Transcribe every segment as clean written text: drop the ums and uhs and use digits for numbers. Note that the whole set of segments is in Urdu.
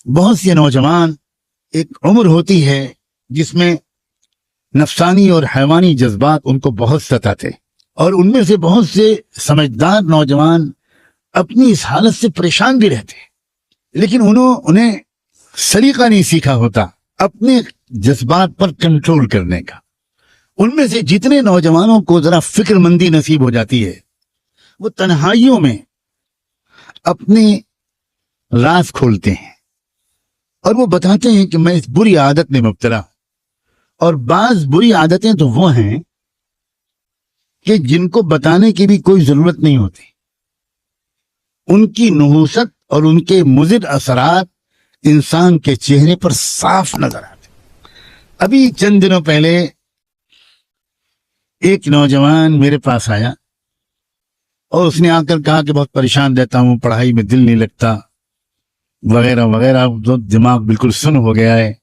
بہت سے نوجوان، ایک عمر ہوتی ہے جس میں نفسانی اور حیوانی جذبات ان کو بہت ستاتے، اور ان میں سے بہت سے سمجھدار نوجوان اپنی اس حالت سے پریشان بھی رہتے، لیکن انہیں سلیقہ نہیں سیکھا ہوتا اپنے جذبات پر کنٹرول کرنے کا۔ ان میں سے جتنے نوجوانوں کو ذرا فکر مندی نصیب ہو جاتی ہے، وہ تنہائیوں میں اپنے راز کھولتے ہیں اور وہ بتاتے ہیں کہ میں اس بری عادت میں مبتلا ہوں۔ اور بعض بری عادتیں تو وہ ہیں کہ جن کو بتانے کی بھی کوئی ضرورت نہیں ہوتی، ان کی نحوست اور ان کے مضر اثرات انسان کے چہرے پر صاف نظر آتے۔ ابھی چند دنوں پہلے ایک نوجوان میرے پاس آیا اور اس نے آ کر کہا کہ بہت پریشان رہتا ہوں، پڑھائی میں دل نہیں لگتا وغیرہ وغیرہ، دماغ بالکل سن ہو گیا ہے،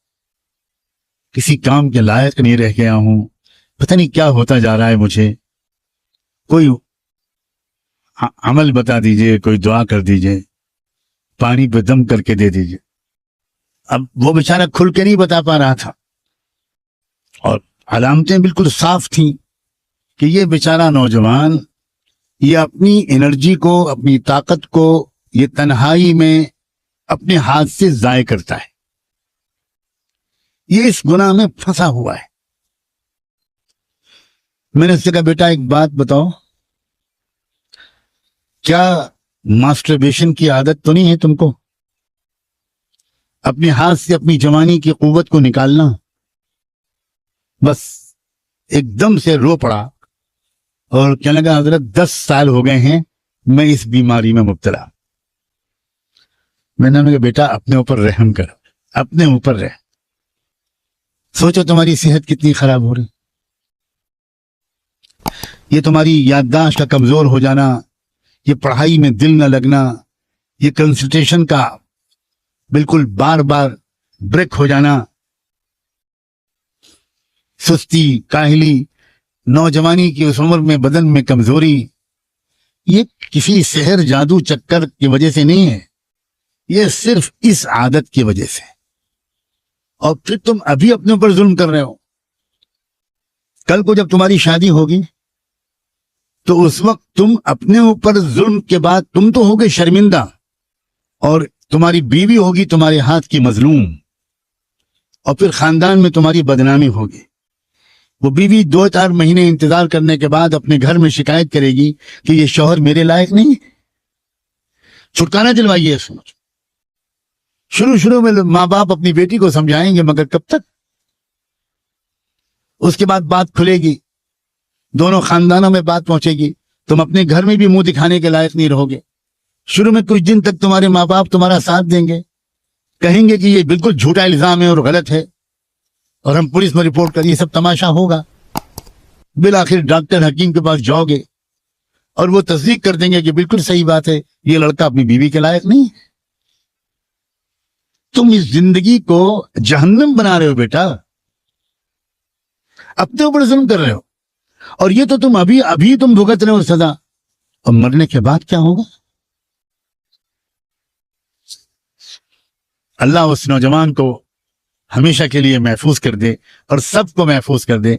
کسی کام کے لائق نہیں رہ گیا ہوں، پتہ نہیں کیا ہوتا جا رہا ہے، مجھے کوئی عمل بتا دیجئے، کوئی دعا کر دیجئے، پانی پہ دم کر کے دے دیجئے۔ اب وہ بیچارہ کھل کے نہیں بتا پا رہا تھا، اور علامتیں بالکل صاف تھیں کہ یہ بیچارہ نوجوان یہ اپنی انرجی کو، اپنی طاقت کو یہ تنہائی میں اپنے ہاتھ سے ضائع کرتا ہے، یہ اس گناہ میں پھنسا ہوا ہے۔ میں نے اس سے کہا بیٹا ایک بات بتاؤ، کیا ماسٹربیشن کی عادت تو نہیں ہے تم کو؟ اپنے ہاتھ سے اپنی جوانی کی قوت کو نکالنا۔ بس ایک دم سے رو پڑا اور کہنے لگا حضرت 10 سال ہو گئے ہیں میں اس بیماری میں مبتلا۔ میں نے کہا بیٹا اپنے اوپر رحم کر، اپنے اوپر رہ، سوچو تمہاری صحت کتنی خراب ہو رہی، یہ تمہاری یادداشت کا کمزور ہو جانا، یہ پڑھائی میں دل نہ لگنا، یہ کنسنٹریشن کا بالکل بار بار بریک ہو جانا، سستی، کاہلی، نوجوانی کی اس عمر میں بدن میں کمزوری، یہ کسی سحر جادو چکر کی وجہ سے نہیں ہے، یہ صرف اس عادت کی وجہ سے۔ اور پھر تم ابھی اپنے اوپر ظلم کر رہے ہو، کل کو جب تمہاری شادی ہوگی تو اس وقت تم اپنے اوپر ظلم کے بعد تم تو ہوگے شرمندہ، اور تمہاری بیوی ہوگی تمہارے ہاتھ کی مظلوم، اور پھر خاندان میں تمہاری بدنامی ہوگی۔ وہ بیوی 2-4 مہینے انتظار کرنے کے بعد اپنے گھر میں شکایت کرے گی کہ یہ شوہر میرے لائق نہیں۔ چھٹکارا دلوائیے اس میں۔ شروع میں ماں باپ اپنی بیٹی کو سمجھائیں گے، مگر کب تک؟ اس کے بعد بات کھلے گی، دونوں خاندانوں میں بات پہنچے گی، تم اپنے گھر میں بھی منہ دکھانے کے لائق نہیں رہو گے۔ شروع میں کچھ دن تک تمہارے ماں باپ تمہارا ساتھ دیں گے، کہیں گے کہ یہ بالکل جھوٹا الزام ہے اور غلط ہے، اور ہم پولیس میں رپورٹ کر، یہ سب تماشا ہوگا۔ بالآخر ڈاکٹر حکیم کے پاس جاؤ گے اور وہ تصدیق کر دیں گے کہ بالکل صحیح بات ہے، یہ لڑکا اپنی بیوی کے لائق نہیں ہے۔ تم اس زندگی کو جہنم بنا رہے ہو بیٹا، اپنے اوپر ظلم کر رہے ہو، اور یہ تو تم ابھی تم بھگت رہے ہو سزا، اور مرنے کے بعد کیا ہوگا؟ اللہ اس نوجوان کو ہمیشہ کے لیے محفوظ کر دے اور سب کو محفوظ کر دے۔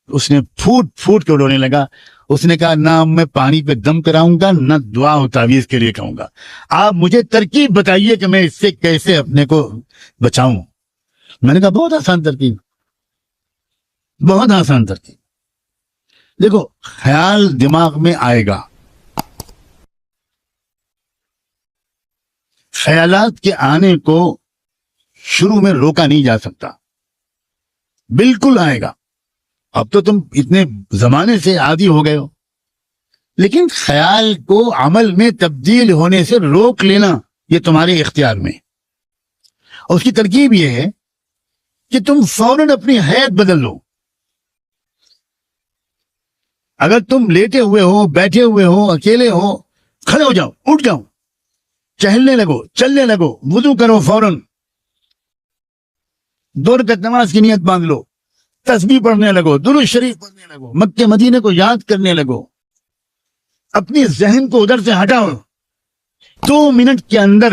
اس نے پھوٹ کے رونے لگا، اس نے کہا نہ میں پانی پہ دم کراؤں گا، نہ دعا و تعویذ کے لیے کہوں گا، آپ مجھے ترکیب بتائیے کہ میں اس سے کیسے اپنے کو بچاؤں۔ میں نے کہا بہت آسان ترکیب، بہت آسان ترکیب۔ دیکھو، خیال دماغ میں آئے گا، خیالات کے آنے کو شروع میں روکا نہیں جا سکتا، بالکل آئے گا۔ اب تو تم اتنے زمانے سے عادی ہو گئے ہو، لیکن خیال کو عمل میں تبدیل ہونے سے روک لینا یہ تمہارے اختیار میں۔ اور اس کی ترکیب یہ ہے کہ تم فوراً اپنی حیت بدل لو۔ اگر تم لیٹے ہوئے ہو، بیٹھے ہوئے ہو، اکیلے ہو، کھڑے ہو جاؤ، اٹھ جاؤ، چہلنے لگو، چلنے لگو، وضو کرو، فوراً 2 رکعت نماز کی نیت باندھ لو، تسبیح پڑھنے لگو، درود شریف پڑھنے لگو، مکے مدینے کو یاد کرنے لگو، اپنی ذہن کو ادھر سے ہٹاؤ۔ 2 منٹ کے اندر